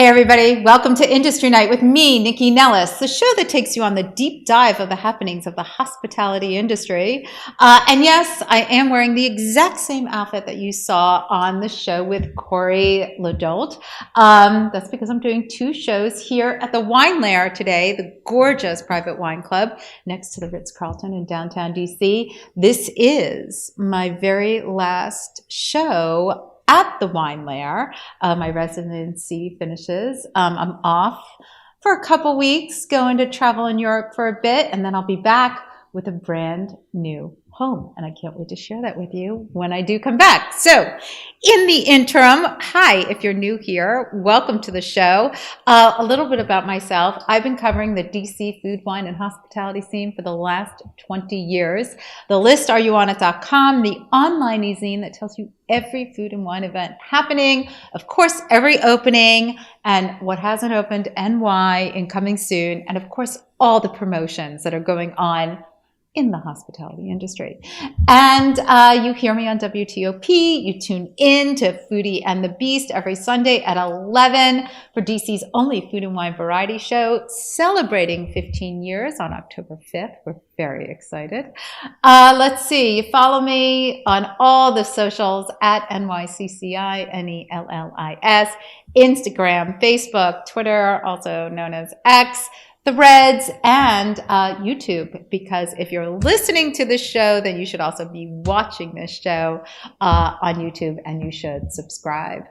Hey everybody, welcome to Industry Night with me, Nycci Nellis, the show that takes you on the deep dive of the happenings of the hospitality industry. And yes, I am wearing the exact same outfit that you saw on the show with Corey Ladolt. That's because I'm doing two shows here at the Wine Lair today, the gorgeous private wine club next to the Ritz-Carlton in downtown DC. This is my very last show at the Wine Lair. My residency finishes. I'm off for a couple weeks, going to travel in Europe for a bit, and then I'll be back with a brand new home. And I can't wait to share that with you when I do come back. So in the interim, hi, if you're new here, welcome to the show. A little bit about myself. I've been covering the DC food, wine, and hospitality scene for the last 20 years. The list, areyouonit.com, the online e-zine that tells you every food and wine event happening, of course, every opening and what hasn't opened and why and coming soon, and of course, all the promotions that are going on in the hospitality industry. And you hear me on WTOP. You tune in to Foodie and the Beast every Sunday at 11 for DC's only food and wine variety show, celebrating 15 years on October 5th. We're very excited. Let's see. You follow me on all the socials at NYCCI, NELLIS, Instagram, Facebook, Twitter, also known as X, Threads, and YouTube, because if you're listening to this show, then you should also be watching this show on YouTube, and you should subscribe.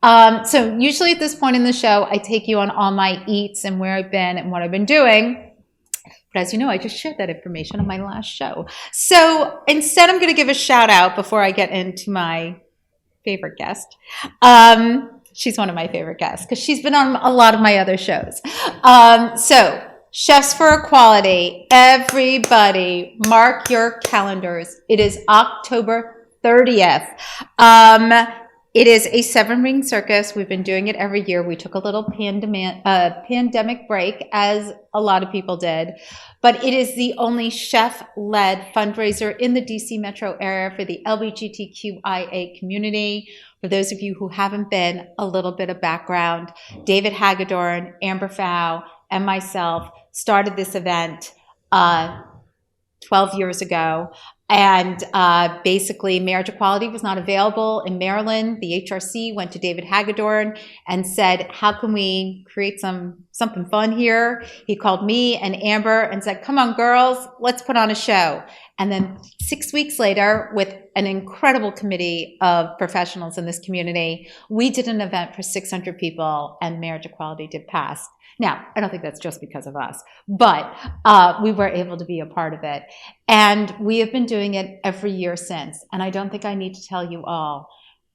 So usually at this point in the show, I take you on all my eats and where I've been and what I've been doing. But as you know, I just shared that information on my last show. So instead, I'm going to give a shout out before I get into my favorite guest. She's one of my favorite guests because she's been on a lot of my other shows. So Chefs for Equality, everybody mark your calendars. It is October 30th. It is a 7-ring circus. We've been doing it every year. We took a little pandemic break, as a lot of people did. But it is the only chef-led fundraiser in the DC metro area for the LGBTQIA community. For those of you who haven't been, a little bit of background. David Hagedorn, Amber Fow, and myself started this event 12 years ago. And basically, marriage equality was not available in Maryland. The HRC went to David Hagedorn and said, how can we create something fun here? He called me and Amber and said, come on, girls, let's put on a show. And then 6 weeks later, with an incredible committee of professionals in this community, we did an event for 600 people, and marriage equality did pass. Now, I don't think that's just because of us, but we were able to be a part of it. And we have been doing it every year since. And I don't think I need to tell you all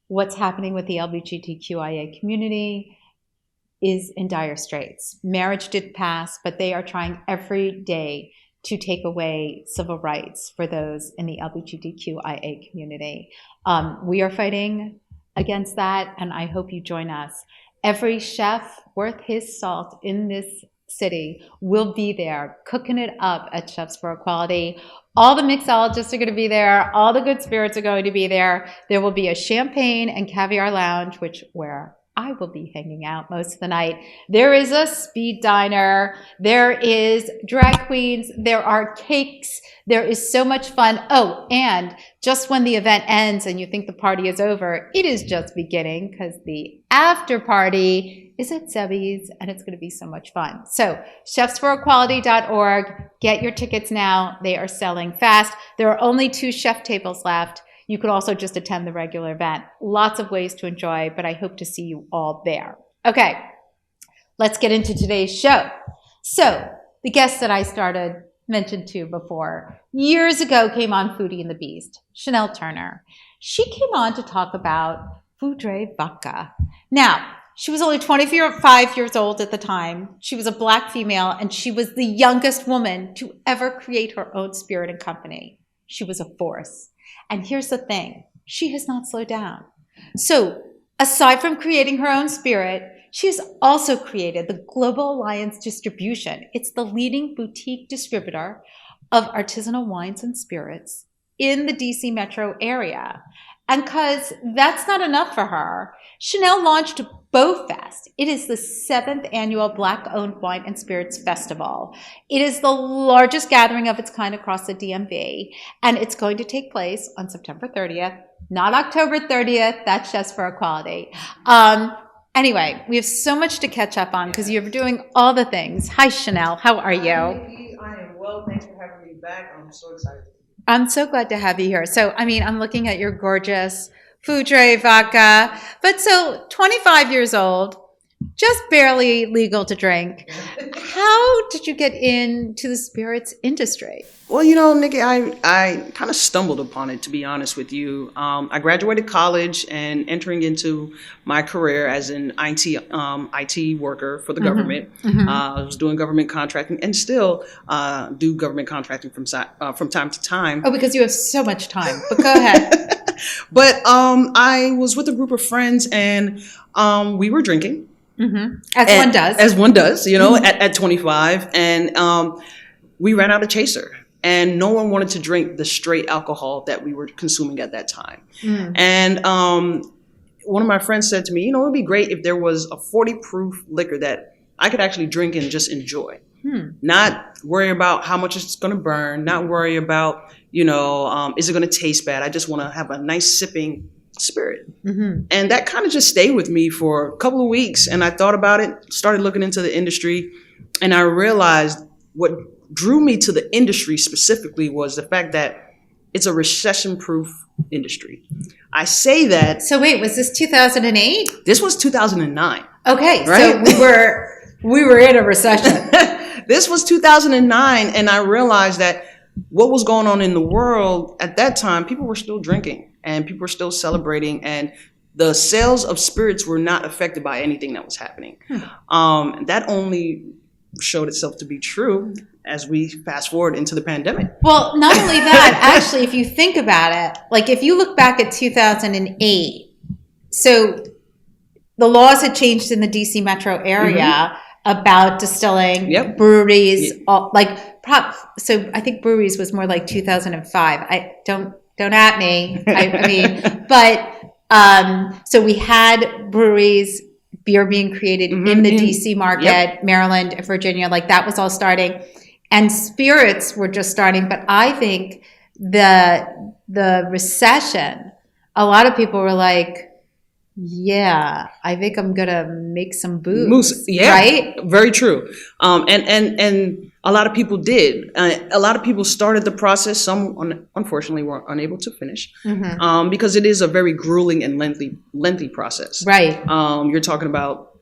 what's happening with the LGBTQIA community is in dire straits. Marriage did pass, but they are trying every day to take away civil rights for those in the LGBTQIA community. We are fighting against that, and I hope you join us. Every chef worth his salt in this city will be there cooking it up at Chefs for Equality. All the mixologists are going to be there. All the good spirits are going to be there. There will be a champagne and caviar lounge, where I will be hanging out most of the night. There is a speed diner. There is drag queens. There are cakes. There is so much fun. Oh, and just when the event ends and you think the party is over, it is just beginning, because the after party is at Zebby's, and it's going to be so much fun. So chefsforequality.org. Get your tickets now. They are selling fast. There are only 2 chef tables left. You could also just attend the regular event. Lots of ways to enjoy, but I hope to see you all there. Okay, let's get into today's show. So the guest that I mentioned to before, years ago came on Foodie and the Beast, Chanel Turner. She came on to talk about Fou-Dre Vodka. Now, she was only 25 years old at the time. She was a Black female, and she was the youngest woman to ever create her own spirit and company. She was a force. And here's the thing, she has not slowed down. So aside from creating her own spirit, she has also created the Global Alliance Distribution. It's the leading boutique distributor of artisanal wines and spirits in the DC metro area. And because that's not enough for her, Chanel launched BOWSFest. It is the 7th annual Black-owned wine and spirits festival. It is the largest gathering of its kind across the DMV, and it's going to take place on September 30th, not October 30th. That's just for equality. Anyway, we have so much to catch up on because you're doing all the things. Hi, Chanel. How are you? Hi, Nycci. I am well. Thanks for having me back. I'm so excited. I'm so glad to have you here. So, I mean, I'm looking at your gorgeous Fou-Dre Vodka, but so 25 years old, just barely legal to drink. How did you get into the spirits industry? Well, you know, Nycci, I kind of stumbled upon it, to be honest with you. I graduated college and entering into my career as an IT worker for the government. I was doing government contracting and still do government contracting from time to time. Oh, because you have so much time, but go ahead. But I was with a group of friends and we were drinking. One does. As one does, you know, at 25. And we ran out of chaser. And no one wanted to drink the straight alcohol that we were consuming at that time. And one of my friends said to me, you know, it would be great if there was a 40 proof liquor that I could actually drink and just enjoy. Not worry about how much it's going to burn, not worry about, you know, is it going to taste bad? I just want to have a nice sipping spirit. And that kind of just stayed with me for a couple of weeks. And I thought about it, started looking into the industry, and I realized what drew me to the industry specifically was the fact that it's a recession-proof industry. I say that. So wait, was this 2008? This was 2009. Okay, right? So we were in a recession. This was 2009, and I realized that what was going on in the world at that time, people were still drinking and people were still celebrating, and the sales of spirits were not affected by anything that was happening. That only showed itself to be true as we fast forward into the pandemic. Well, not only that, actually, if you think about it, like if you look back at 2008, so the laws had changed in the D.C. metro area about distilling, breweries, so I think breweries was more like 2005. I don't at me. I mean, but so we had breweries, beer being created in the D.C. market, Maryland, Virginia, like that was all starting. And spirits were just starting. But I think the recession, a lot of people were like, yeah, I think I'm going to make some booze. Right? Very true. And a lot of people did. A lot of people started the process. Some, unfortunately, were unable to finish because it is a very grueling and lengthy process. Right. You're talking about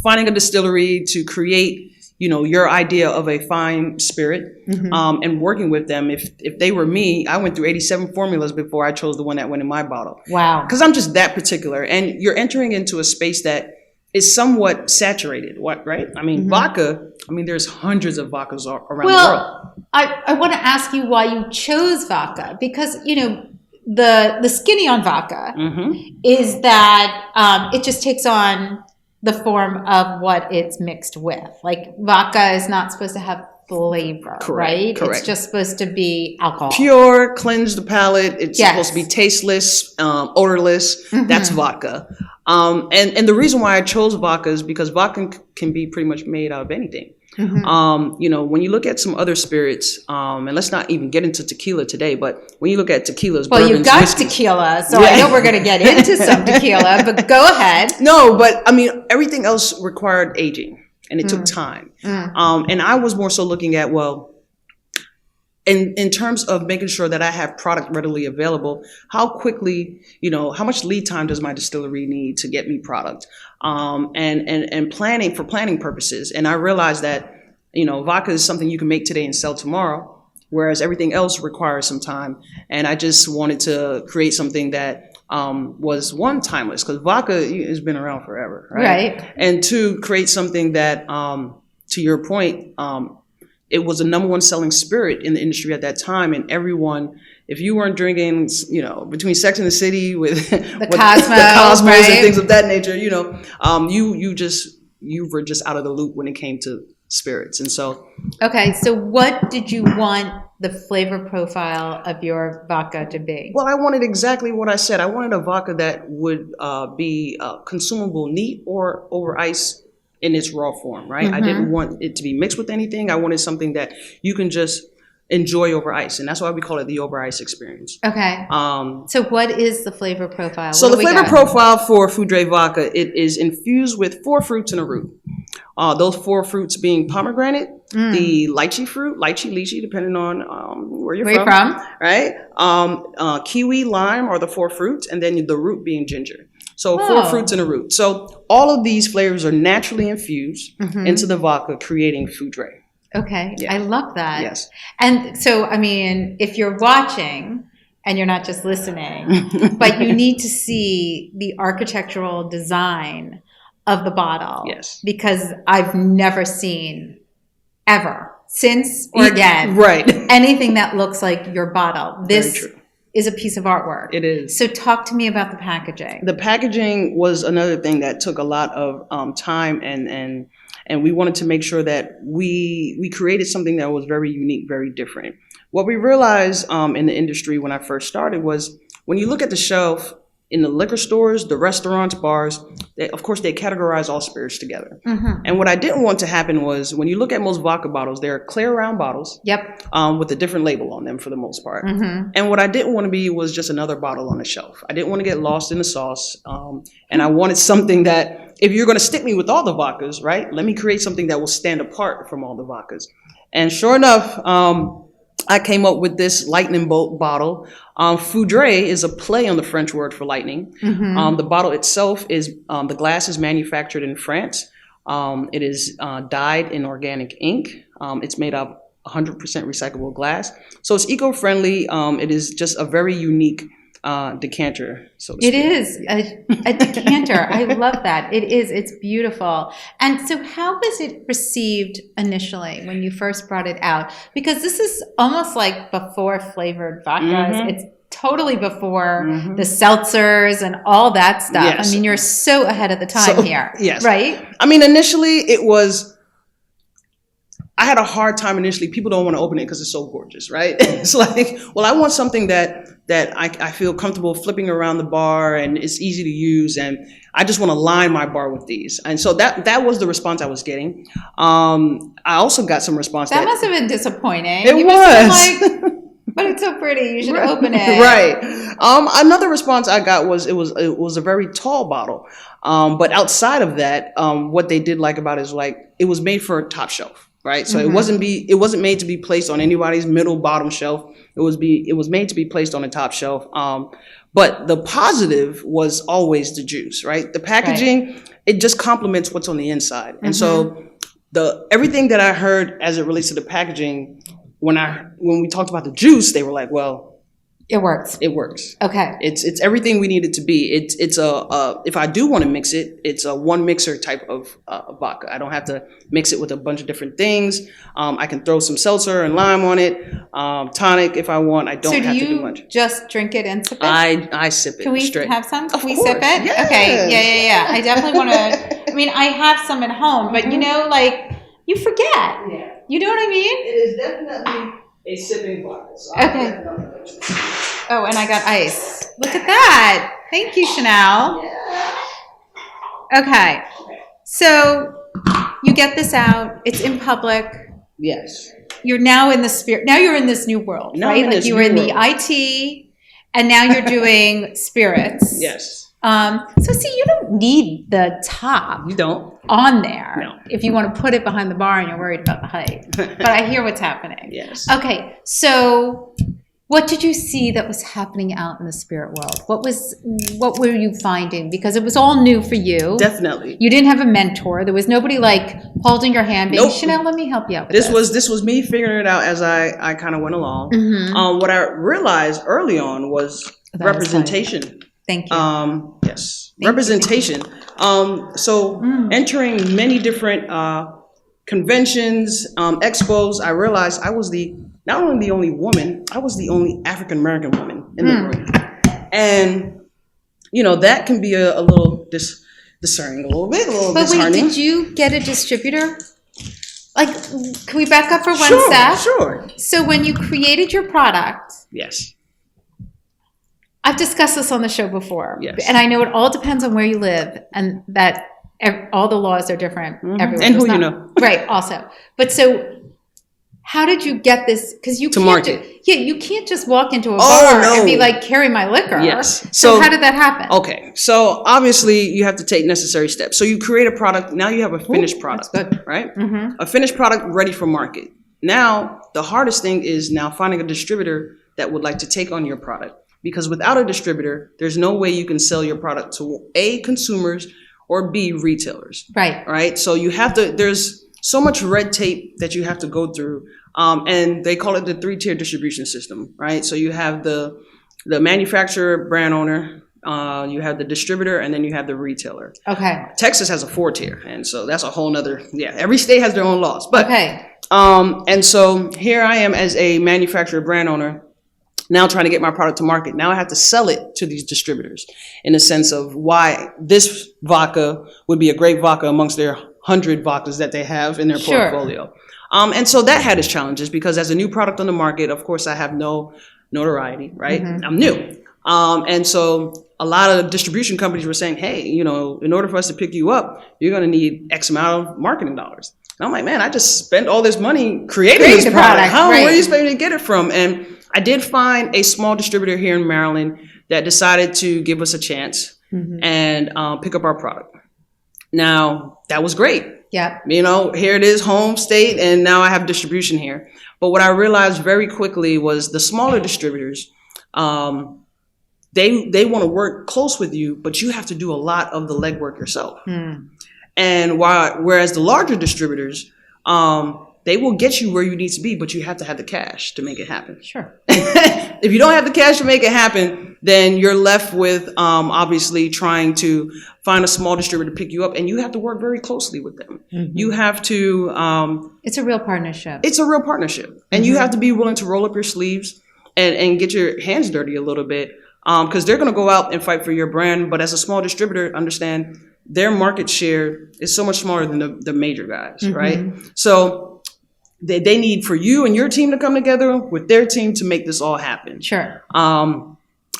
finding a distillery to create, you know, your idea of a fine spirit and working with them. If they were me, I went through 87 formulas before I chose the one that went in my bottle. Wow. Because I'm just that particular. And you're entering into a space that is somewhat saturated, right? I mean, vodka, I mean, there's hundreds of vodkas around the world. I want to ask you why you chose vodka, because, you know, the skinny on vodka is that it just takes on the form of what it's mixed with. Like vodka is not supposed to have flavor, right? Correct. It's just supposed to be alcohol. Pure, cleanse the palate. It's supposed to be tasteless, odorless. That's vodka. And the reason why I chose vodka is because vodka can be pretty much made out of anything. You know, when you look at some other spirits, and let's not even get into tequila today, but when you look at tequilas, Bourbons, you got whiskeys, tequila, so I know we're going to get into some tequila, but go ahead. No, but I mean, everything else required aging, and it took time. And I was more so looking at, well, in terms of making sure that I have product readily available, how quickly, you know, how much lead time does my distillery need to get me product? And planning purposes. And I realized that, you know, vodka is something you can make today and sell tomorrow, whereas everything else requires some time. And I just wanted to create something that was one, timeless, because vodka has been around forever, right? And two, create something that, to your point, it was the number one selling spirit in the industry at that time, and everyone, if you weren't drinking, you know, between Sex and the City with the Cosmos and things of that nature, you know, you were just out of the loop when it came to spirits. And so, okay, so what did you want the flavor profile of your vodka to be? Well, I wanted exactly what I said. I wanted a vodka that would be consumable neat or over ice in its raw form, right? I didn't want it to be mixed with anything. I wanted something that you can just enjoy over ice, and that's why we call it the over ice experience. Okay. So what is the flavor profile? So the flavor profile for Fou-Dre Vodka, it is infused with 4 fruits and a root. Those 4 fruits being pomegranate, the lychee fruit, lychee, depending on where you're from, right? Kiwi, lime are the 4 fruits, and then the root being ginger. So 4 fruits and a root. So all of these flavors are naturally infused into the vodka, creating Fou-Dre. Okay, Yeah. I love that. Yes. And so, I mean, if you're watching and you're not just listening, but you need to see the architectural design of the bottle. Yes. Because I've never seen ever, since or again, right, anything that looks like your bottle. This Very true. is a piece of artwork. It is. So talk to me about the packaging. The packaging was another thing that took a lot of time, and we wanted to make sure that we created something that was very unique, very different. What we realized in the industry when I first started was when you look at the shelf in the liquor stores, the restaurants, bars, of course, they categorize all spirits together. And what I didn't want to happen was when you look at most vodka bottles, they're clear round bottles with a different label on them for the most part. And what I didn't want to be was just another bottle on the shelf. I didn't want to get lost in the sauce. And I wanted something that, if you're going to stick me with all the vodkas, right, let me create something that will stand apart from all the vodkas. And sure enough, I came up with this lightning bolt bottle. Fou-Dre is a play on the French word for lightning. The bottle itself is, the glass is manufactured in France. It is dyed in organic ink. It's made of 100% recyclable glass. So it's eco-friendly. It is just a very unique decanter, so to speak. It is a decanter. I love that. It is. It's beautiful. And so how was it received initially when you first brought it out? Because this is almost like before flavored vodkas. It's totally before the seltzers and all that stuff. Yes. I mean, you're so ahead of the time here. Yes. Right? I mean, initially it was, I had a hard time initially. People don't want to open it because it's so gorgeous, right? It's like, well, I want something that I feel comfortable flipping around the bar and it's easy to use, and I just want to line my bar with these. And so that was the response I was getting. I also got some response That must have been disappointing. It You was. must have been like, but it's so pretty. You should open it. Right. Another response I got was it was a very tall bottle. But outside of that, what they did like about it is like it was made for a top shelf. Right, so it wasn't made to be placed on anybody's middle bottom shelf. It was made to be placed on the top shelf. But the positive was always the juice. Right, the packaging it just complements what's on the inside, and so everything that I heard as it relates to the packaging when we talked about the juice, they were like, well. It works. It works. Okay. It's everything we need it to be. It's a if I do want to mix it, it's a one mixer type of vodka. I don't have to mix it with a bunch of different things. I can throw some seltzer and lime on it, tonic if I want. I don't have to do much. So do you just drink it and sip it? I sip it. Can we straight. have some? Can we course, sip it? yes. Okay. Yeah. I definitely want to. I mean, I have some at home, but you know, like you forget. Yeah. You know what I mean? It is definitely a sipping vodka. So Okay. Oh, and I got ice. Look at that. Thank you, Chanel. Okay. So you get this out. It's in public. Yes. You're now in the spirit. Now you're in this new world, Now right? I'm in Like this you were new in the world. IT, and now you're doing spirits. Yes. So see, you don't need the top You don't. on there No. if you want to put it behind the bar and you're worried about the height. But I hear what's happening. Yes. Okay, so what did you see that was happening out in the spirit world? What were you finding? Because it was all new for you. Definitely. You didn't have a mentor. There was nobody like holding your hand being, Nope. Chanel, let me help you out with This was me figuring it out as I kind of went along. Mhm. What I realized early on was That was representation. Thank you. Yes, Thank you. representation. So entering many different conventions, expos, I realized I was not only the only woman, I was the only African American woman in the room, and that can be a little discerning, a little But wait, disheartening. did you get a distributor? Like, can we back up for one Sure, sec? sure. So when you created your product, Yes. I've discussed this on the show before. Yes. And I know it all depends on where you live and that all the laws are different everywhere. And who you know. Right, also. But so how did you get this? Because you To can't market. you can't just walk into a bar no. and be like, carry my liquor. Yes. So how did that happen? Okay. So obviously you have to take necessary steps. So you create a product. Now you have a finished product, that's good. right? A finished product ready for market. Now, the hardest thing is now finding a distributor that would like to take on your product. Because without a distributor, there's no way you can sell your product to A, consumers, or B, retailers. Right. Right? So you have to, there's so much red tape that you have to go through. And they call it the 3-tier distribution system, right? So you have the manufacturer, brand owner, you have the distributor, and then you have the retailer. Okay. Texas has a 4-tier, and so that's a whole nother, every state has their own laws. But okay. And so here I am as a manufacturer, brand owner, now trying to get my product to market. Now I have to sell it to these distributors in the sense of why this vodka would be a great vodka amongst their 100 vodkas that they have in their portfolio. And so that had its challenges because as a new product on the market, of course, I have no notoriety, right? I'm new. And so a lot of distribution companies were saying, hey, you know, in order for us to pick you up, you're going to need X amount of marketing dollars. And I'm like, man, I just spent all this money creating this product. Where are you supposed to get it from? And I did find a small distributor here in Maryland that decided to give us a chance and pick up our product. Now, that was great. Yeah. You know, here it is, home state, and now I have distribution here. But what I realized very quickly was the smaller distributors, they want to work close with you, but you have to do a lot of the legwork yourself. And whereas the larger distributors, they will get you where you need to be, but you have to have the cash to make it happen. Sure. If you don't have the cash to make it happen, then you're left with obviously trying to find a small distributor to pick you up, and you have to work very closely with them. You have to. It's a real partnership. It's a real partnership, and you have to be willing to roll up your sleeves and get your hands dirty a little bit, because they're going to go out and fight for your brand. But as a small distributor, understand their market share is so much smaller than the major guys, right? So. They need for you and your team to come together with their team to make this all happen. Sure. And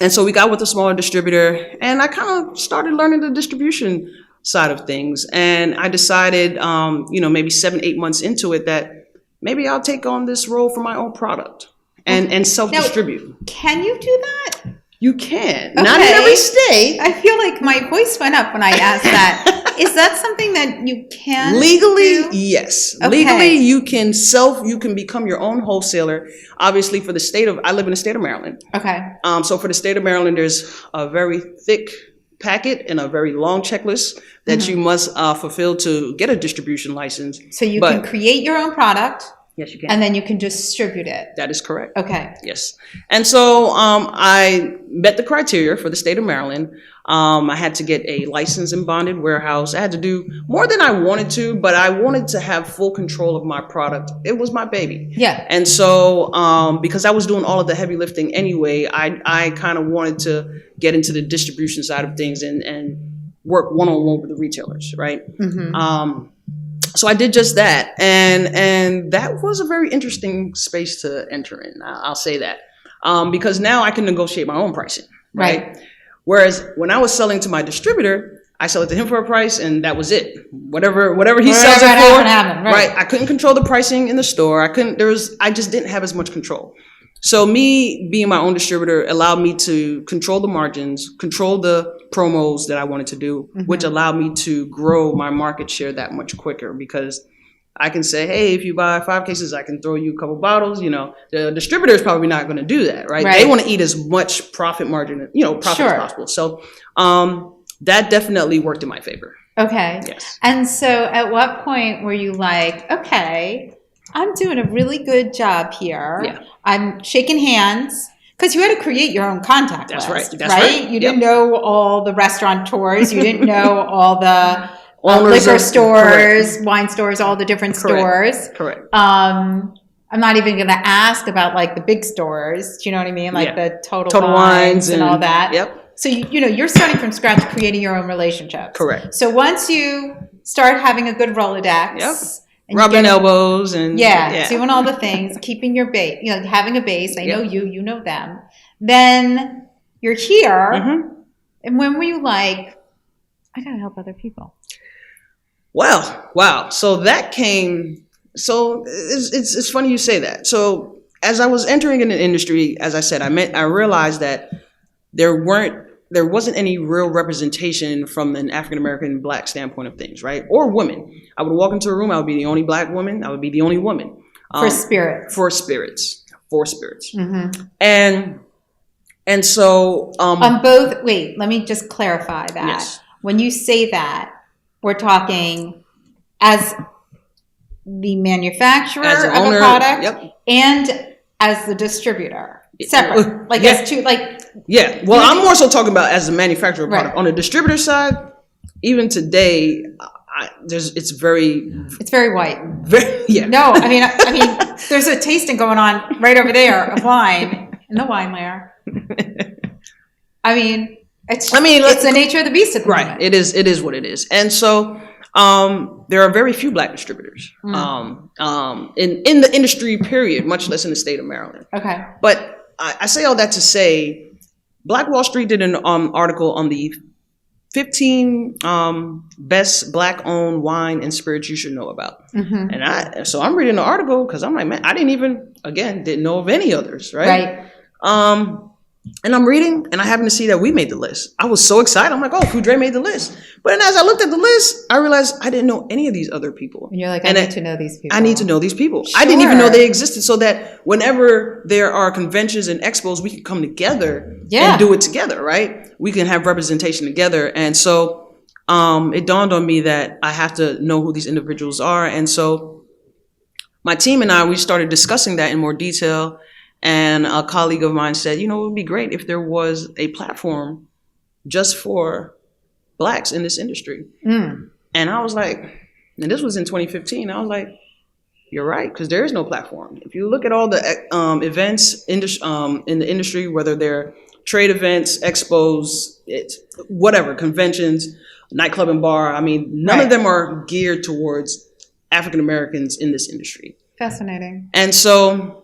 so we got with a smaller distributor, and I kind of started learning the distribution side of things. And I decided, maybe 7-8 months into it, that maybe I'll take on this role for my own product and self-distribute. Now, can you do that? You can. Okay. Not in every state. I feel like my voice went up when I asked that. Is that something that you can legally do? Yes. Okay. Legally you can become your own wholesaler. Obviously I live in the state of Maryland. Okay. So for the state of Maryland, there's a very thick packet and a very long checklist that you must fulfill to get a distribution license. So you can create your own product. Yes, you can. And then you can distribute it. That is correct. Okay. Yes. And so I met the criteria for the state of Maryland. I had to get a licensed and bonded warehouse. I had to do more than I wanted to, but I wanted to have full control of my product. It was my baby. Yeah. And so because I was doing all of the heavy lifting anyway, I kind of wanted to get into the distribution side of things and work one-on-one with the retailers, right? So I did just that, and that was a very interesting space to enter in. I'll say that, because now I can negotiate my own pricing, right? Whereas when I was selling to my distributor, I sell it to him for a price, and that was it. Whatever he sells it for, right? I couldn't control the pricing in the store. I just didn't have as much control. So me being my own distributor allowed me to control the margins, control the promos that I wanted to do, which allowed me to grow my market share that much quicker, because I can say, hey, if you buy 5 cases, I can throw you a couple bottles. You know, the distributor is probably not going to do that, right? They want to eat as much profit margin, as possible. So that definitely worked in my favor. Okay. Yes. And so at what point were you like, okay, I'm doing a really good job here. Yeah. I'm shaking hands. Because you had to create your own contact list. That's right. You didn't know all the restaurateurs. You didn't know all the liquor stores, wine stores, all the different stores. Correct. I'm not even going to ask about like the big stores. Do you know what I mean? Like the Total Wines and all that. Yep. So, you're starting from scratch, creating your own relationships. Correct. So once you start having a good Rolodex And rubbing elbows and doing all the things, keeping your base, having a base. They know you know them. Then you're here. And when were you like, I gotta help other people? Well, wow. So that came. So it's funny you say that. So as I was entering in the industry, as I said, I realized that there wasn't any real representation from an African American Black standpoint of things, right? Or women. I would walk into a room. I would be the only Black woman. I would be the only woman. For spirits. And so on both. Wait, let me just clarify that. Yes. When you say that, we're talking as the manufacturer as of owner, a product and as the distributor. Separate. As two, Yeah. Well, I'm more so talking about as the manufacturer of product. On the distributor side, even today, it's very white. Yeah. No, I mean, there's a tasting going on right over there of wine in the wine layer. I mean, it's the nature of the beast at the moment. It is what it is. And so there are very few Black distributors in the industry, period, much less in the state of Maryland. Okay. But I say all that to say, Black Wall Street did an article on the 15 best Black-owned wine and spirits you should know about. And so I'm reading the article because I'm like, man, I didn't know of any others, right? And I'm reading, and I happen to see that we made the list. I was so excited. I'm like, oh, Fou-Dre made the list. But then as I looked at the list, I realized I didn't know any of these other people. And you're like, I need to know these people. I need to know these people. Sure. I didn't even know they existed, so that whenever there are conventions and expos, we can come together and do it together, right? We can have representation together. And so it dawned on me that I have to know who these individuals are. And so my team and I, we started discussing that in more detail. And a colleague of mine said, it would be great if there was a platform just for Blacks in this industry. And I was like, and this was in 2015, I was like, you're right, because there is no platform. If you look at all the events in the industry, whether they're trade events, expos, whatever, conventions, nightclub and bar, none of them are geared towards African Americans in this industry. Fascinating. And so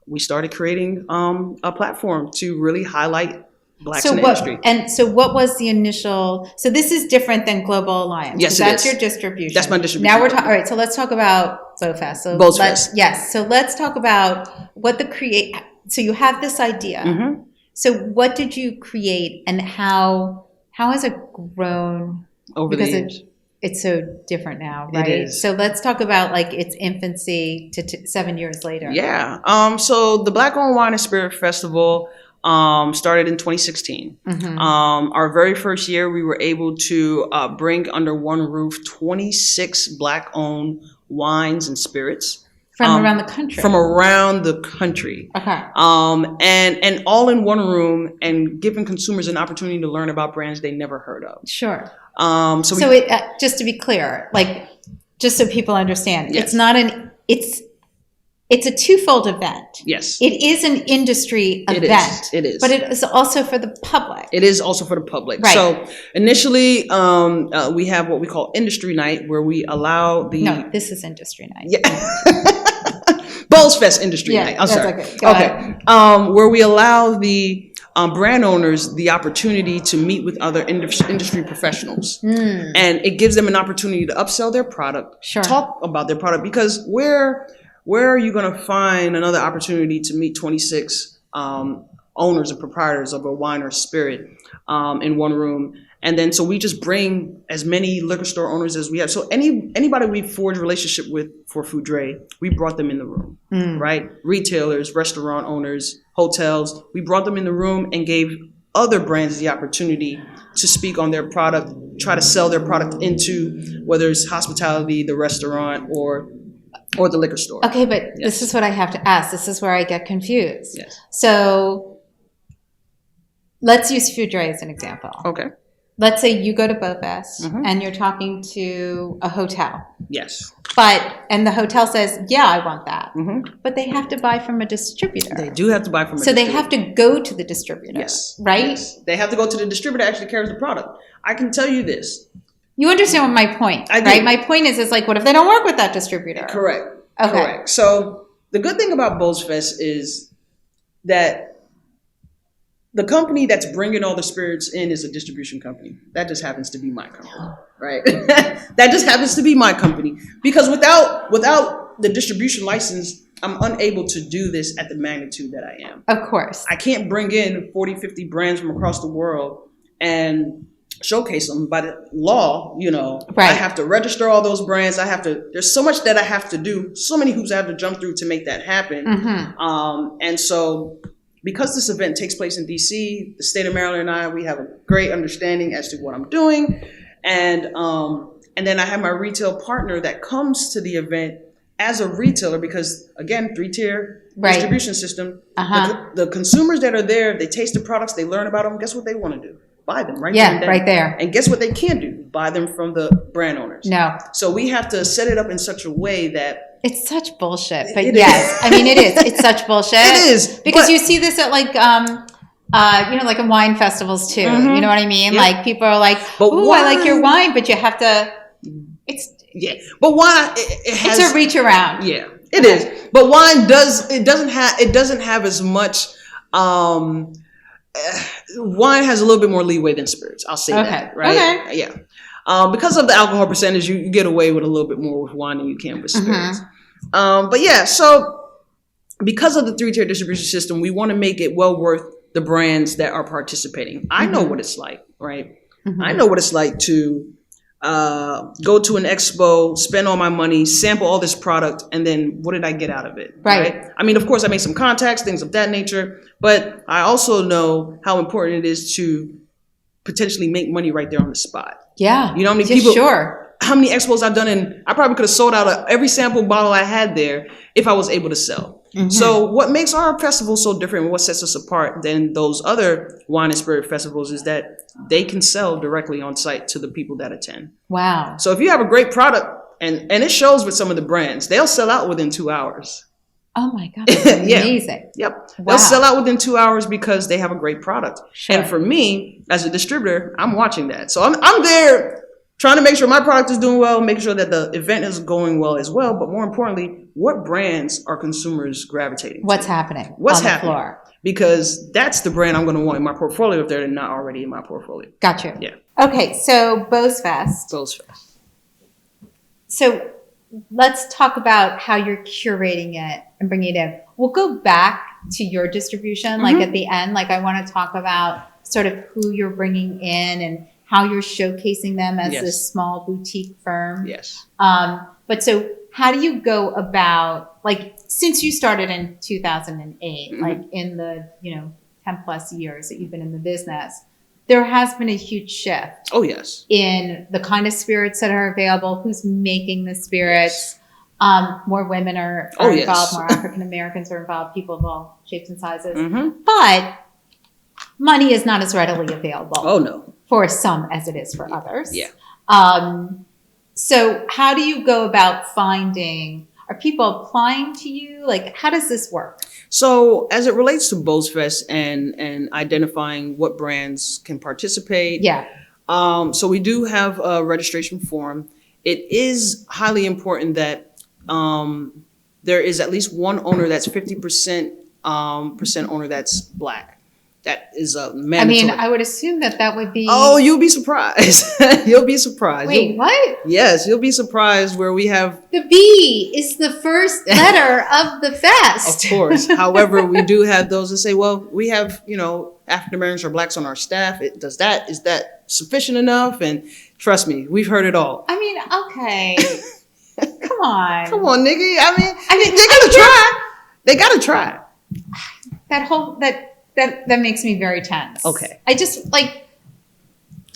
we started creating a platform to really highlight Blacks in the industry. And so what was the initial, so this is different than Global Alliance. Yes, that's your distribution. That's my distribution. Now all right, so let's talk about BOWSFest. Yes, so let's talk about what so you have this idea. So what did you create and how has it grown? Over the years. It's so different now, right? It is. So let's talk about its infancy to 7 years later. Yeah. So the Black-owned Wine and Spirit Festival started in 2016. Our very first year, we were able to bring under one roof 26 Black-owned wines and spirits. From around the country. From around the country. Okay. And all in one room and giving consumers an opportunity to learn about brands they never heard of. Sure. So just to be clear, just so people understand, yes. It's not it's a twofold event. Yes. It is an industry event. It is. But it is also for the public. It is also for the public. Right. So initially, we have what we call Industry Night, where we allow the... No, this is Industry Night. Yeah. BOWSFest Industry Night. I'm sorry. Okay. Go ahead. Where we allow the brand owners the opportunity to meet with other industry professionals. And it gives them an opportunity to upsell their product, talk about their product, because where are you going to find another opportunity to meet 26 owners and proprietors of a wine or spirit in one room? And then so we just bring as many liquor store owners as we have. So anybody we forge a relationship with for Fou-Dre, we brought them in the room, right? Retailers, restaurant owners, hotels, we brought them in the room and gave other brands the opportunity to speak on their product, try to sell their product into whether it's hospitality, the restaurant, or the liquor store. Okay, but this is what I have to ask. This is where I get confused. Yes. So let's use Fou-Dre as an example. Okay. Let's say you go to BOWSFest and you're talking to a hotel. Yes. And the hotel says, yeah, I want that. But they have to buy from a distributor. They do have to buy from a distributor. So they have to go to the distributor. Yes. Right? Yes. They have to go to the distributor that actually carries the product. I can tell you this. You understand my point, right? My point is like, what if they don't work with that distributor? Correct. Okay. Correct. So the good thing about BOWSFest is that the company that's bringing all the spirits in is a distribution company. That just happens to be my company, right? That just happens to be my company. Because without the distribution license, I'm unable to do this at the magnitude that I am. Of course. I can't bring in 40, 50 brands from across the world and showcase them. By the law, I have to register all those brands. There's so much that I have to do, so many hoops I have to jump through to make that happen. And so because this event takes place in D.C., the state of Maryland and we have a great understanding as to what I'm doing. And then I have my retail partner that comes to the event as a retailer because, again, 3-tier distribution system. The consumers that are there, they taste the products, they learn about them. Guess what they want to do? Buy them right there. Right there. And guess what they can do? Buy them from the brand owners. No. So we have to set it up in such a way that it's such bullshit, but yes, I mean it is. It's such bullshit. It is because you see this at like like in wine festivals too. You know what I mean? Yep. Like people are like, "Ooh, I like your wine," but you have to. But wine it has it's a reach around. Yeah, it is. But wine doesn't have as much. Wine has a little bit more leeway than spirits. I'll say that, right? Okay. Yeah. Because of the alcohol percentage, you get away with a little bit more with wine than you can with spirits. But yeah, so because of the 3-tier distribution system, we want to make it well worth the brands that are participating. I know what it's like, right? I know what it's like to go to an expo, spend all my money, sample all this product, and then what did I get out of it? Right. I mean, of course, I made some contacts, things of that nature, but I also know how important it is to potentially make money right there on the spot. Yeah. You know how many people? Sure. How many expos I've done, and I probably could have sold out every sample bottle I had there if I was able to sell. So what makes our festival so different and what sets us apart than those other wine and spirit festivals is that they can sell directly on site to the people that attend. Wow. So if you have a great product, and it shows with some of the brands, they'll sell out within 2 hours. Oh my God, that's amazing. Yep. Wow. They'll sell out within 2 hours because they have a great product. Sure. And for me, as a distributor, I'm watching that. So I'm there trying to make sure my product is doing well, making sure that the event is going well as well. But more importantly, what brands are consumers gravitating to? What's happening What's on the happening? Floor? Because that's the brand I'm going to want in my portfolio if they're not already in my portfolio. Gotcha. Yeah. Okay, so BOWSFest. So let's talk about how you're curating it and bringing it in. We'll go back to your distribution, like at the end. Like I want to talk about sort of who you're bringing in and how you're showcasing them as this small boutique firm. Yes. But so how do you go about, like, since you started in 2008, like in the, 10 plus years that you've been in the business, there has been a huge shift. Oh, yes. In the kind of spirits that are available, who's making the spirits. More women are involved, more African Americans are involved, people of all shapes and sizes. But money is not as readily available. Oh, no. For some as it is for others. Yeah. So how do you go about finding, are people applying to you? Like, how does this work? So as it relates to BOWSFest and identifying what brands can participate. Yeah. So we do have a registration form. It is highly important that there is at least one owner that's 50% owner that's Black. That is a mandatory. I mean, I would assume that would be. Oh, you'll be surprised. You'll be surprised. Wait, what? Yes, you'll be surprised where we have. The B is the first letter of the fest. Of course. However, we do have those that say, well, we have, African Americans or Blacks on our staff. Is that sufficient enough? And trust me, we've heard it all. I mean, okay. Come on. Come on, nigga. I mean, they gotta try. They gotta try. That makes me very tense. Okay. I just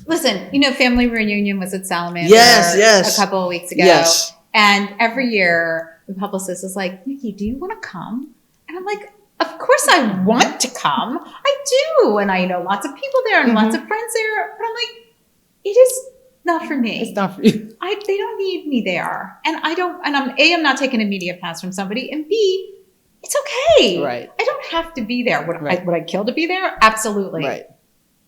listen, family reunion was at Salamander yes. a couple of weeks ago. Yes. And every year the publicist is like, Nycci, do you want to come? And I'm like, of course I want to come. I do. And I know lots of people there and lots of friends there. But I'm like, it is not for me. It's not for you. They don't need me there. And I'm not taking a media pass from somebody. And B, it's okay. Right. I don't have to be there. Would I kill to be there? Absolutely. Right.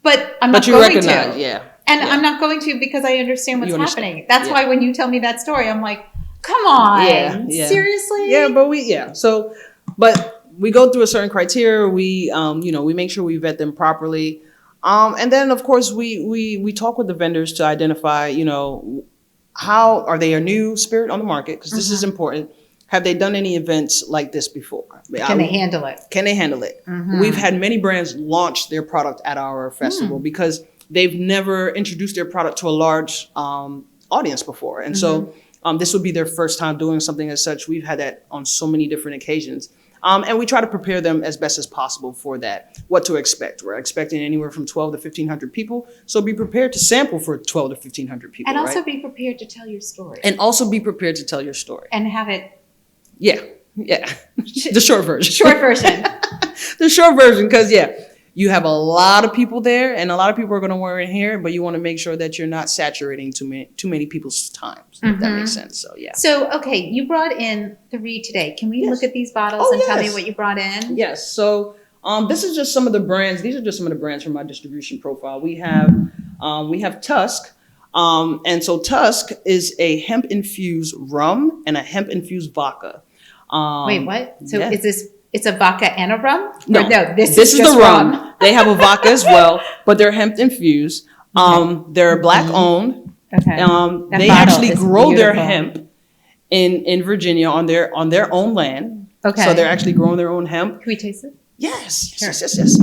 But I'm not going to. Yeah. And I'm not going to because I understand what's happening. That's Yeah. why when you tell me that story, I'm like, come on, seriously? Yeah, but So, but we go through a certain criteria. We, we make sure we vet them properly. And then of course we talk with the vendors to identify, how are they a new spirit on the market? Because this is important. Have they done any events like this before? Can they handle it? Can they handle it? We've had many brands launch their product at our festival because they've never introduced their product to a large audience before. And so this would be their first time doing something as such. We've had that on so many different occasions. And we try to prepare them as best as possible for that, what to expect. We're expecting anywhere from 12 to 1,500 people. So be prepared to sample for 12 to 1,500 people. And also be prepared to tell your story. And also be prepared to tell your story. And have it. Yeah. The short version. Short version. The short version, because you have a lot of people there, and a lot of people are going to want to hear it, but you want to make sure that you're not saturating too many people's times. If that makes sense. So So okay, you brought in 3 today. Can we look at these bottles and tell me what you brought in? Yes. So this is just some of the brands. These are just some of the brands from my distribution profile. We have Tusk. And so Tusk is a hemp infused rum and a hemp infused vodka. Wait, what? So is this? It's a vodka and a rum? No, or no. This is just the rum. They have a vodka as well, but they're hemp infused. They're black owned. Okay. They actually grow their hemp in Virginia on their own land. Okay. So they're actually growing their own hemp. Can we taste it? Yes. Sure. Yes.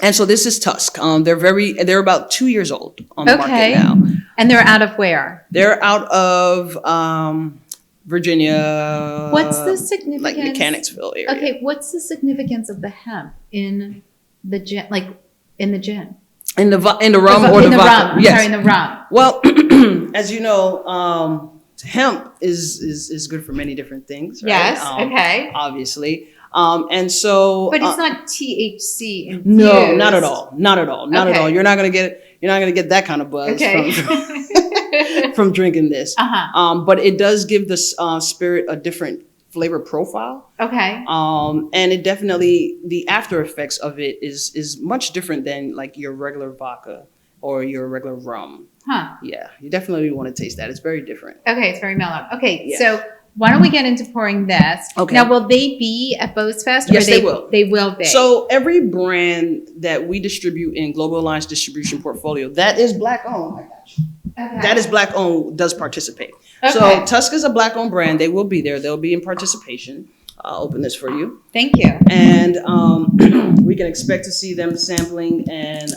And so this is Tusk. They're about 2 years old on the market now. And they're out of where? They're out of Virginia. What's the significance? Like Mechanicsville area. Okay, what's the significance of the hemp in the gin? Like in the gin? In the rum or the vodka? Rum. Sorry, in the rum. Well, as you know, hemp is good for many different things. Right? Yes. Okay. Obviously. And so, but it's not THC infused. No, not at all. Not at all. Not at all. You're not gonna get that kind of buzz from drinking this. But it does give the spirit a different flavor profile. Okay. And it definitely, the after effects of it is much different than like your regular vodka or your regular rum. Huh. Yeah, you definitely want to taste that. It's very different. Okay, it's very mellow. Okay, so why don't we get into pouring this? Okay. Now, will they be at BOWSFest? Yes, they will. They will be. So every brand that we distribute in Global Alliance Distribution Portfolio that is Black owned, I got you. Okay. That is Black owned does participate. Okay. So Tusk is a Black owned brand. They will be there. They'll be in participation. I'll open this for you. Thank you. And we can expect to see them sampling and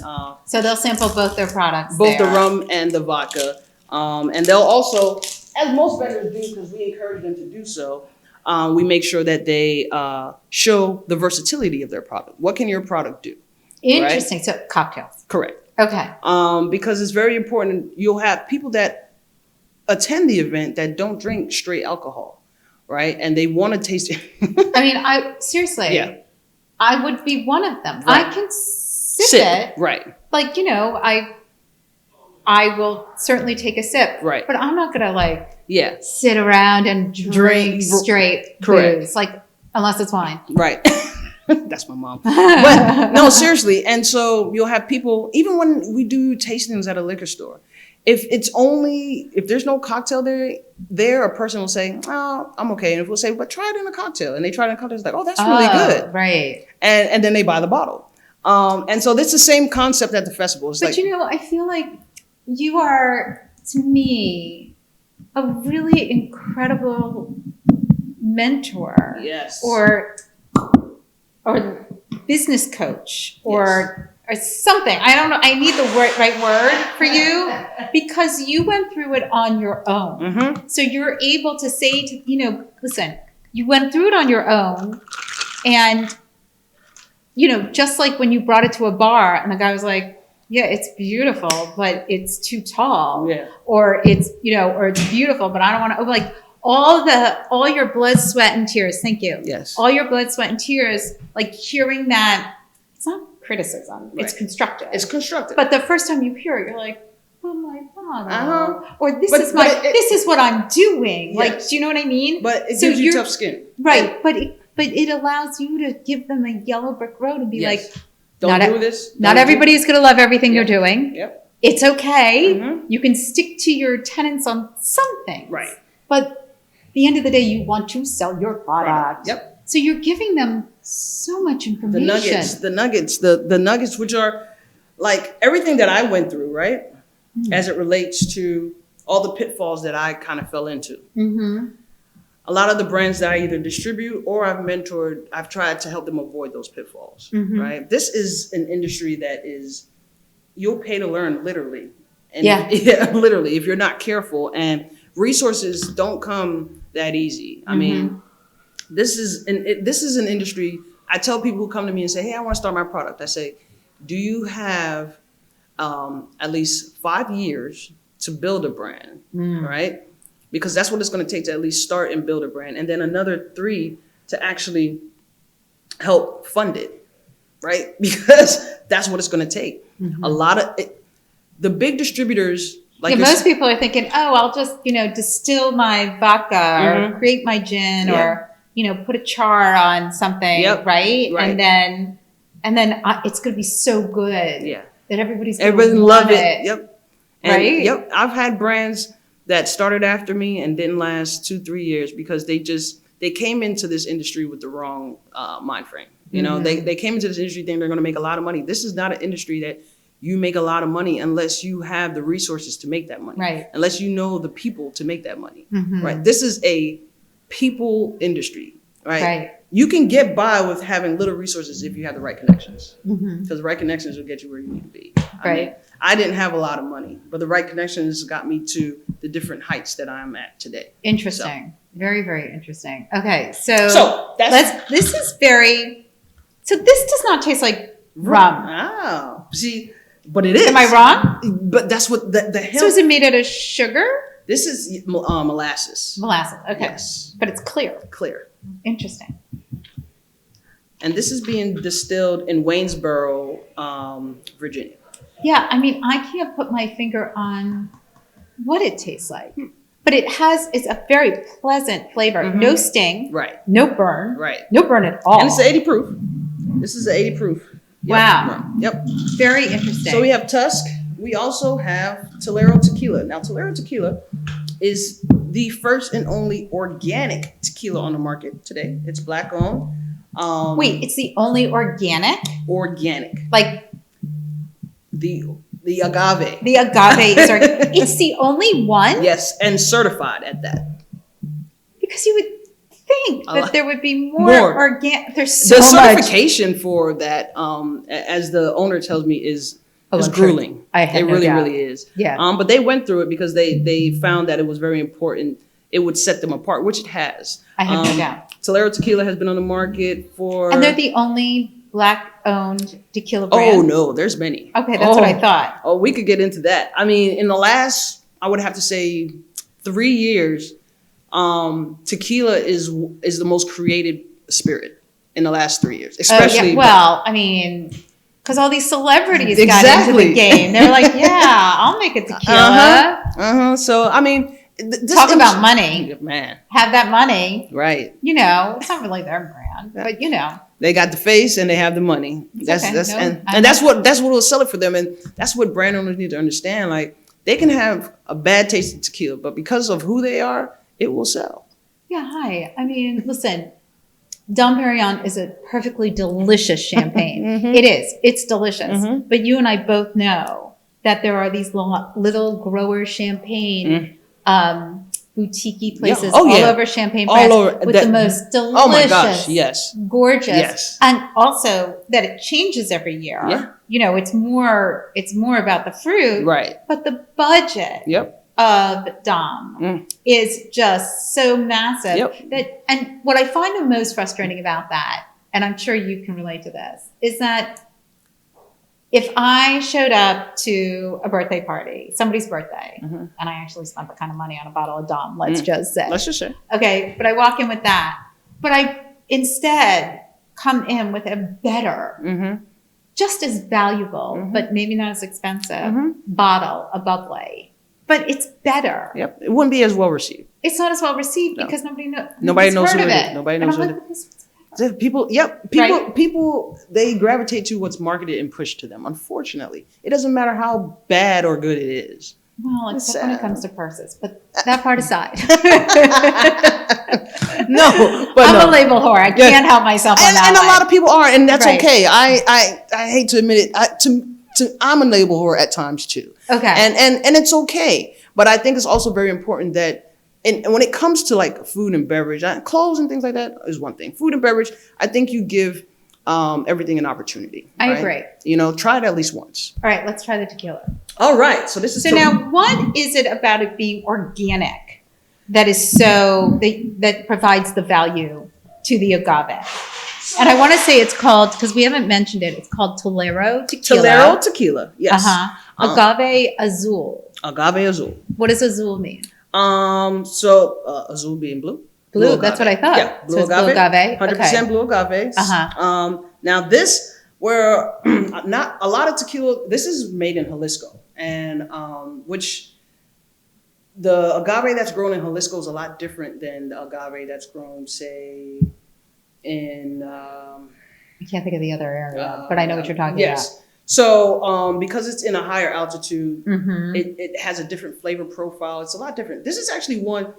so they'll sample both their products. Both the rum and the vodka. And they'll also, as most vendors do, because we encourage them to do so, we make sure that they show the versatility of their product. What can your product do? Interesting. Right? So cocktails. Correct. Okay. Because it's very important. You'll have people that attend the event that don't drink straight alcohol, right? And they want to taste it. I mean, seriously. Yeah. I would be one of them. Right. I can sip it. Right. Like, I will certainly take a sip. Right. But I'm not gonna sit around and drink straight booze. Like, unless it's wine. Right. That's my mom. But no, seriously. And so you'll have people, even when we do tastings at a liquor store, if there's no cocktail there, a person will say, "Oh, I'm okay." And if we'll say, "But try it in a cocktail," and they try it in a cocktail, it's like, "Oh, that's really good." Right. And then they buy the bottle. And so it's the same concept at the festival. It's I feel like you are, to me, a really incredible mentor. Yes. Or business coach or something. I don't know. I need the right word for you because you went through it on your own. Mm-hmm. So you're able to say to, listen, you went through it on your own and, just like when you brought it to a bar and the guy was like, yeah, it's beautiful, but it's too tall. Yeah. Or it's, or it's beautiful, but I don't want to, like, all your blood, sweat, and tears. Thank you. Yes. All your blood, sweat, and tears, like hearing that, it's not criticism. Right. It's constructive. It's constructive. But the first time you hear it, you're like, oh my God. Or this is what I'm doing. Yes. Like, do you know what I mean? But it gives you tough skin. Right. But it allows you to give them a yellow brick road and be like, don't do this. Not everybody's going to love everything you're doing. Yep. it's okay. Mm-hmm. You can stick to your tenets on some things. Right. But at the end of the day, you want to sell your product. Yep. So you're giving them so much information. The nuggets, which are like everything that I went through, right? As it relates to all the pitfalls that I kind of fell into. Mm-hmm. A lot of the brands that I either distribute or I've mentored, I've tried to help them avoid those pitfalls, right? This is an industry that is, you'll pay to learn, literally. And literally, if you're not careful. And resources don't come that easy. I mean, this is an industry. I tell people who come to me and say, hey, I want to start my product. I say, do you have at least 5 years to build a brand, right? Because that's what it's going to take to at least start and build a brand. And then another 3 to actually help fund it, right? Because that's what it's going to take. A lot of the big distributors, like most people are thinking, oh, I'll just, distill my vodka or create my gin or, put a char on something, right? And then it's going to be so good that everybody love it. Yep. Right? Yep. I've had brands that started after me and didn't last 2-3 years because they came into this industry with the wrong mind frame. They came into this industry thinking they're going to make a lot of money. This is not an industry that you make a lot of money unless you have the resources to make that money. Right. Unless you know the people to make that money. Right. This is a people industry. Right. You can get by with having little resources if you have the right connections. Because the right connections will get you where you need to be. I didn't have a lot of money, but the right connections got me to the different heights that I'm at today. Interesting. Very, very interesting. Okay, so this does not taste like rum. Oh, see, but it is. Am I wrong? But that's what the hemp. So is it made out of sugar? This is molasses. Molasses, okay. Yes. But it's clear. Clear. Interesting. And this is being distilled in Waynesboro, Virginia. Yeah, I mean, I can't put my finger on what it tastes like, but it's a very pleasant flavor. No sting. Right. No burn. Right. No burn at all. And it's 80 proof. This is 80 proof. Yep. Wow. Yep. Very interesting. So we have Tusk. We also have Tolero Tequila. Now, Tolero Tequila is the first and only organic tequila on the market today. It's black owned. Wait, it's the only organic? Organic. Like the agave. The agave is it's the only one? Yes, and certified at that. Because you would think that there would be more organic. There's so much. The certification for that, as the owner tells me, is grueling. It really is. Yeah. But they went through it because they found that it was very important. It would set them apart, which it has. I have no doubt. Tolero Tequila has been on the market for... And they're the only Black-owned tequila brand? Oh, no. There's many. Okay, that's what I thought. Oh, we could get into that. I mean, in the last, I would have to say 3 years, tequila is the most created spirit in the last 3 years. Especially... Well, I mean... Because all these celebrities got into the game. They're like, yeah, I'll make a tequila. So, I mean... Talk about money. Man. Have that money. Right. It's not really their brand, but They got the face and they have the money. That's what will sell it for them. And that's what brand owners need to understand. Like, they can have a bad taste of tequila, but because of who they are, it will sell. Yeah, hi. I mean, listen, Dom Perignon is a perfectly delicious champagne. It is. It's delicious. But you and I both know that there are these little grower champagne boutique places all over Champagne, France, with the most delicious, oh my gosh, yes, gorgeous, and also that it changes every year. Yeah. It's more about the fruit, right? But the budget of Dom is just so massive that, and what I find the most frustrating about that, and I'm sure you can relate to this, is that if I showed up to a birthday party, somebody's birthday, and I actually spent the kind of money on a bottle of Dom, let's just say. Let's just say. Okay, but I walk in with that. But I instead come in with a better, just as valuable, but maybe not as expensive, bottle of bubbly. But it's better. Yep, it wouldn't be as well received. It's not as well received because nobody knows. Nobody knows what it is. Nobody knows what it is. People, they gravitate to what's marketed and pushed to them. Unfortunately, it doesn't matter how bad or good it is. Well, except when it comes to purses, but that part aside. I'm a label whore. I can't help myself on that. And a lot of people are, and that's okay. I hate to admit it. I'm a label whore at times too. Okay. And it's okay. But I think it's also very important that, and when it comes to like food and beverage, clothes and things like that is one thing. Food and beverage, I think you give everything an opportunity. I agree. You know, try it at least once. All right, let's try the tequila. All right. So this is now, what is it about it being organic that is that provides the value to the agave? And I want to say it's called, because we haven't mentioned it, it's called Tolero Tequila. Tolero Tequila, yes. Agave Azul. Agave Azul. What does azul mean? Azul being blue. Blue, that's what I thought. Yeah, blue agave. Blue agave. 100% blue agave. Now this, where not a lot of tequila, this is made in Jalisco, and which the agave that's grown in Jalisco is a lot different than the agave that's grown, say, in I can't think of the other area, but I know what you're talking about. So because it's in a higher altitude, it has a different flavor profile. It's a lot different. This is actually one.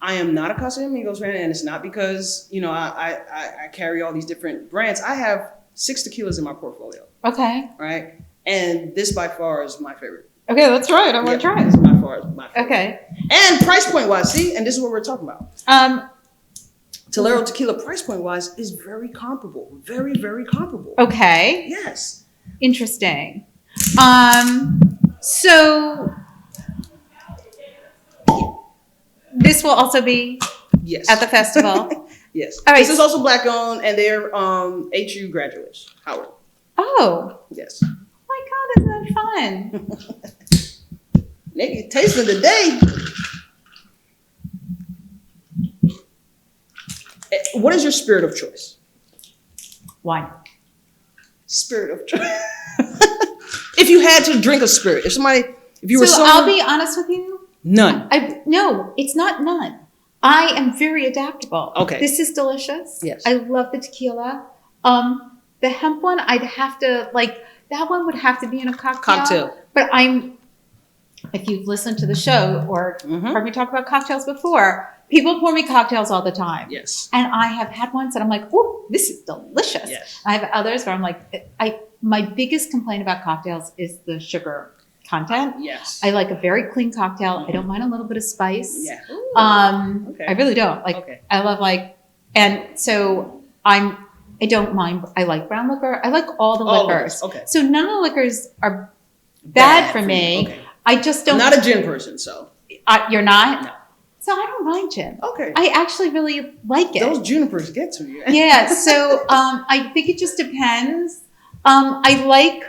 I am not a Casamigos fan, and it's not because, you know, I carry all these different brands. I have 6 tequilas in my portfolio. Okay. Right? And this by far is my favorite. Okay, that's right. I'm going to try it. This by far is my favorite. Okay. And price point wise, see, and this is what we're talking about. Tolero Tequila price point wise is very comparable. Very, very comparable. Okay. Yes. Interesting. So this will also be at the festival. Yes. All right. This is also Black owned, and they're HU graduates. Howard. Oh. Yes. Oh my God, isn't that fun? Nigga, tasting today. What is your spirit of choice? Wine. Spirit of choice. If you had to drink a spirit, if you were someone, I'll be honest with you. None. No, it's not none. I am very adaptable. Okay. This is delicious. Yes. I love the tequila. The hemp one, I'd have to, like, that one would have to be in a cocktail. But if you've listened to the show or heard me talk about cocktails before, people pour me cocktails all the time. Yes. And I have had ones that I'm like, oh, this is delicious. Yes. I have others where I'm like, my biggest complaint about cocktails is the sugar content. Yes. I like a very clean cocktail. I don't mind a little bit of spice. Yeah. Okay. I really don't. I love and so I don't mind. I like brown liquor. I like all the liquors. Okay. So none of the liquors are bad for me. Okay. I just don't. I'm not a gin person, so. You're not? No. So I don't mind gin. Okay. I actually really like it. Those junipers get to you. Yeah. So I think it just depends. I like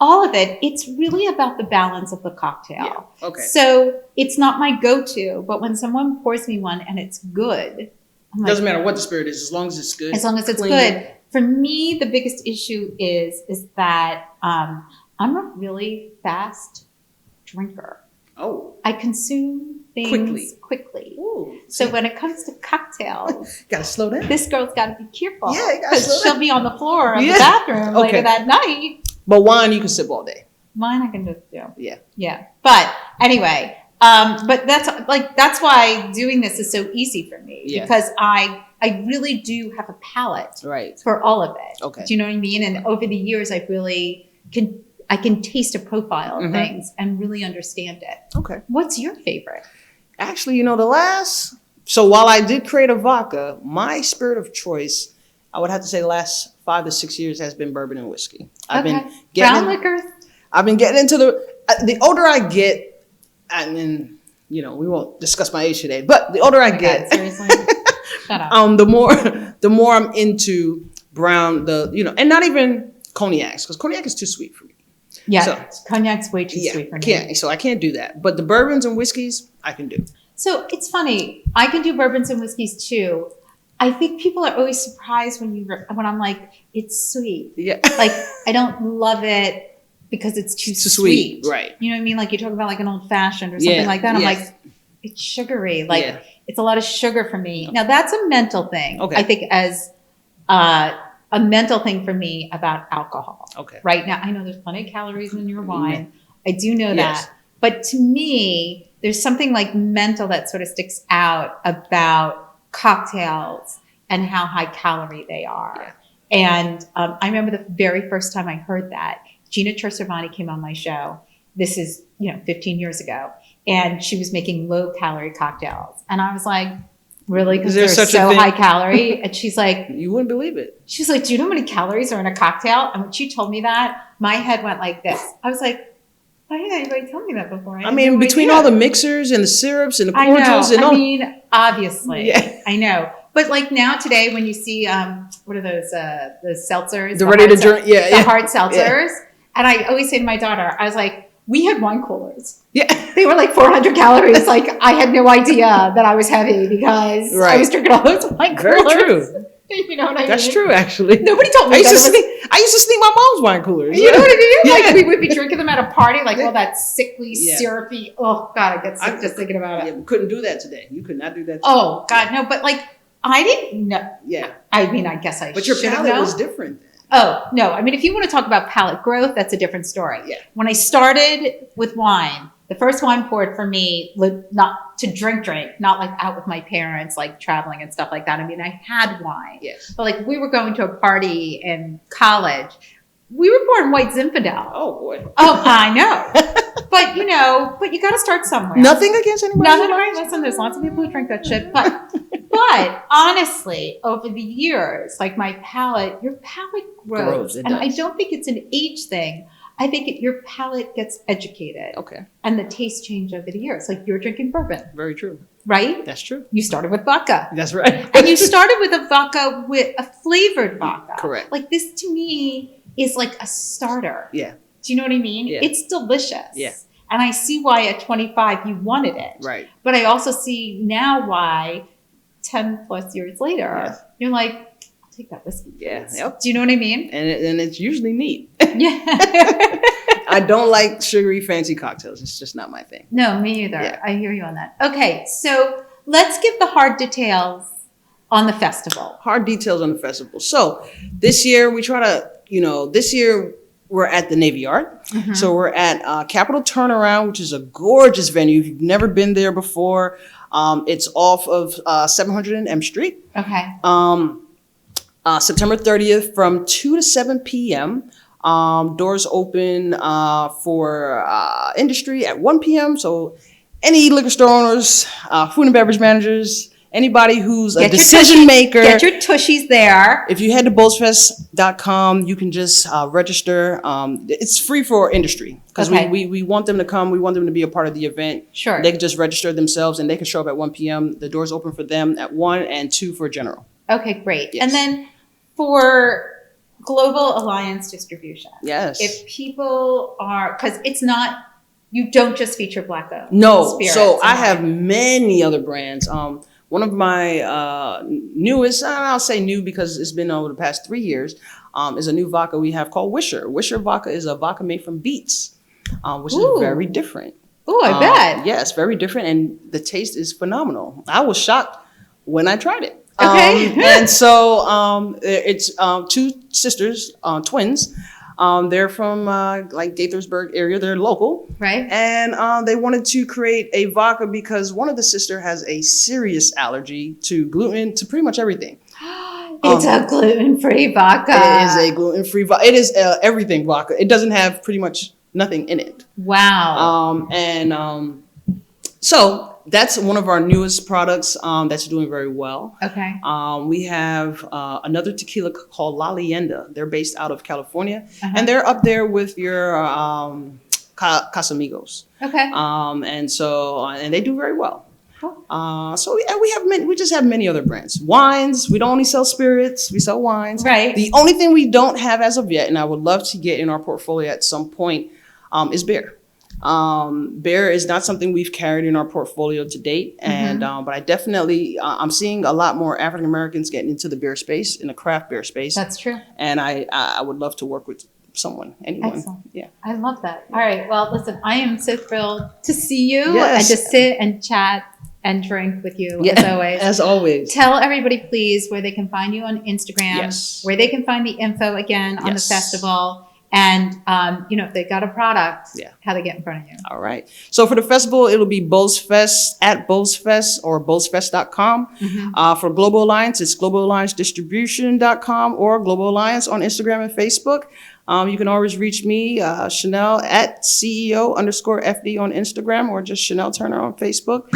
all of it. It's really about the balance of the cocktail. Yeah. Okay. So it's not my go-to, but when someone pours me one and it's good, I'm like, doesn't matter what the spirit is, as long as it's good. As long as it's good. For me, the biggest issue is that I'm a really fast drinker. Oh. I consume things quickly. Ooh, so when it comes to cocktails, gotta slow down. This girl's got to be careful. Yeah, you gotta slow because down. she'll be on the floor of the bathroom later that night. But wine, you can sip all day. Wine, I can just do. Yeah. Yeah. But anyway, but that's why doing this is so easy for me because I really do have a palate for all of it. Okay. Do you know what I mean? And over the years, I really can taste a profile of things and really understand it. Okay. What's your favorite? Actually, so while I did create a vodka, my spirit of choice, I would have to say the last 5 to 6 years has been bourbon and whiskey. I've been getting brown liquor. I've been getting into the older I get, I mean, we won't discuss my age today, but the older I get, seriously, shut up. the more I'm into brown, and not even cognacs, because cognac is too sweet for me. Yeah, so, cognac's way too sweet for me. So I can't do that. But the bourbons and whiskeys, I can do. So it's funny. I can do bourbons and whiskeys too. I think people are always surprised when I'm like, it's sweet. Yeah. Like, I don't love it because it's too sweet. Right. You know what I mean? Like you talk about like an old fashioned or something like that. I'm like, it's sugary. Like it's a lot of sugar for me. Now that's a mental thing. Okay. I think as a mental thing for me about alcohol. Okay. Right now, I know there's plenty of calories in your wine. I do know Yes. that. But to me, there's something like mental that sort of sticks out about cocktails and how high calorie they are. Yeah. And I remember the very first time I heard that, Gina Cervanti came on my show. This is, 15 years ago. And she was making low calorie cocktails. And I was like, really? Because they're so high calorie? And she's like, you wouldn't believe it. She's like, do you know how many calories are in a cocktail? And when she told me that, my head went like this. I was like, why didn't anybody tell me that before? I mean, between all the mixers and the syrups and the cordials and all. I mean, obviously. Yeah. I know. But like now today, when you see, what are those, the seltzers? The ready to drink, the hard seltzers. Yeah. And I always say to my daughter, I was like, we had wine coolers. Yeah. They were like 400 calories. Like I had no idea that I was heavy because I was drinking all those wine coolers. Very true. You know what I mean? That's true, actually. Nobody told me I used to sneak my mom's wine coolers. You know what I mean? Yeah. Like we would be drinking them at a party, like all that sickly, syrupy. Oh God, I get sick just thinking about it. Yeah, we couldn't do that today. You could not do that today. Oh God, no. But like I didn't know. Yeah. I mean, I guess I. But your palate was different. Oh no! I mean, if you want to talk about palate growth, that's a different story. Yeah. When I started with wine, the first wine poured for me, not to drink, not like out with my parents, like traveling and stuff like that. I mean, I had wine. Yes. But like we were going to a party in college. We were pouring White Zinfandel. Oh boy. Oh, I know. But you got to start somewhere. Nothing against anybody. Nothing. Listen, there's lots of people who drink that shit. But honestly, over the years, like your palate grows. And I don't think it's an age thing. I think your palate gets educated. Okay. And the taste change over the years. Like you're drinking bourbon. Very true. Right? That's true. You started with vodka. That's right. And you started with a vodka with a flavored vodka. Correct. Like this to me is like a starter. Yeah. Do you know what I mean? Yeah. It's delicious. Yeah. And I see why at 25 you wanted it. Right. But I also see now why 10 plus years later, you're like, I'll take that whiskey. Yeah. Yep. Do you know what I mean? And it's usually neat. Yeah. I don't like sugary fancy cocktails. It's just not my thing. No, me either. Yeah. I hear you on that. Okay, so let's give the hard details on the festival. Hard details on the festival. So this year we try to, this year we're at the Navy Yard. Mm-hmm. So we're at Capitol Turnaround, which is a gorgeous venue. If you've never been there before, it's off of 700 and M Street. Okay. September 30th from 2 to 7 p.m. Doors open for industry at 1 p.m. So any liquor store owners, food and beverage managers, anybody who's a decision maker. Get your tushies there. If you head to BOWSFest.com, you can just register. It's free for industry because we want them to come. We want them to be a part of the event. Sure. They can just register themselves and they can show up at 1 p.m. The doors open for them at 1 and 2 for general. Okay, great. Yes. And then for Global Alliance Distribution. Yes. If people are, because it's not, you don't just feature Black owned. No. So I have many other brands. One of my newest, I'll say new because it's been over the past 3 years, is a new vodka we have called Wisher. Wisher vodka is a vodka made from beets, which is very different. Oh, I bet. Yes, very different. And the taste is phenomenal. I was shocked when I tried it. Okay. And so it's two sisters, twins. They're from like Gaithersburg area. They're local. Right. And they wanted to create a vodka because one of the sister has a serious allergy to gluten, to pretty much everything. It's a gluten-free vodka. It is a gluten-free vodka. It is everything vodka. It doesn't have pretty much nothing in it. Wow. So that's one of our newest products that's doing very well. Okay. We have another tequila called La Leyenda. They're based out of California, and they're up there with your Casamigos. Okay. And they do very well. Cool. We just have many other brands. Wines, we don't only sell spirits, we sell wines. Right. The only thing we don't have as of yet, and I would love to get in our portfolio at some point, is beer. Beer is not something we've carried in our portfolio to date, and but I definitely I'm seeing a lot more African Americans getting into the beer space, in the craft beer space. That's true. And I would love to work with anyone. Excellent. Yeah. I love that. All right. Well, listen, I am so thrilled to see you Yes. and to sit and chat and drink with you, Yeah, as always. as always. Tell everybody, please, where they can find you on Instagram, Yes. where they can find the info again on the festival, and if they've got a product, how they get in front of you. All right. So for the festival, it'll be BOWSFest at BOWSFest or BOWSFest.com. For Global Alliance, it's globalalliancedistribution.com or Global Alliance on Instagram and Facebook. You can always reach me, Chanel at CEO_FD on Instagram, or just Chanel Turner on Facebook.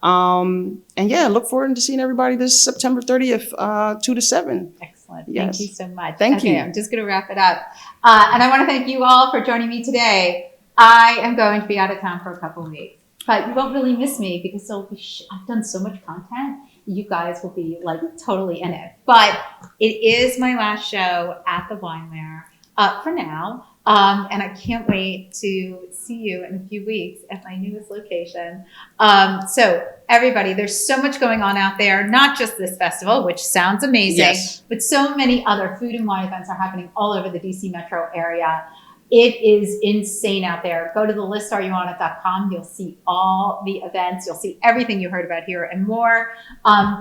Look forward to seeing everybody this September 30th, 2 to 7. Excellent. Yes. Thank you so much. Thank you. I'm just going to wrap it up. And I want to thank you all for joining me today. I am going to be out of town for a couple of weeks, but you won't really miss me because I've done so much content. You guys will be like totally in it. But it is my last show at the Wineware for now. And I can't wait to see you in a few weeks at my newest location. So everybody, there's so much going on out there, not just this festival, which sounds amazing, but so many other food and wine events are happening all over the D.C. metro area. It is insane out there. Go to the listareyoonit.com. You'll see all the events. You'll see everything you heard about here and more.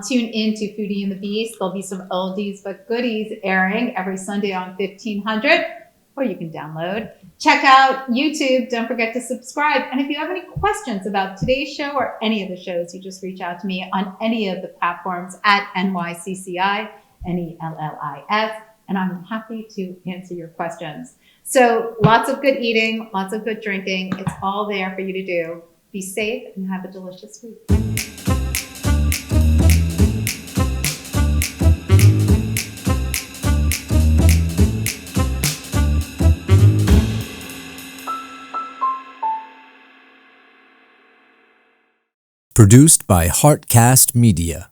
Tune in to Foodie and the Beast. There'll be some oldies but goodies airing every Sunday on 1500. Or you can download. Check out YouTube. Don't forget to subscribe. And if you have any questions about today's show or any of the shows, you just reach out to me on any of the platforms at NYCCI, NELLIS, and I'm happy to answer your questions. So lots of good eating, lots of good drinking. It's all there for you to do. Be safe and have a delicious week. Produced by Heartcast Media.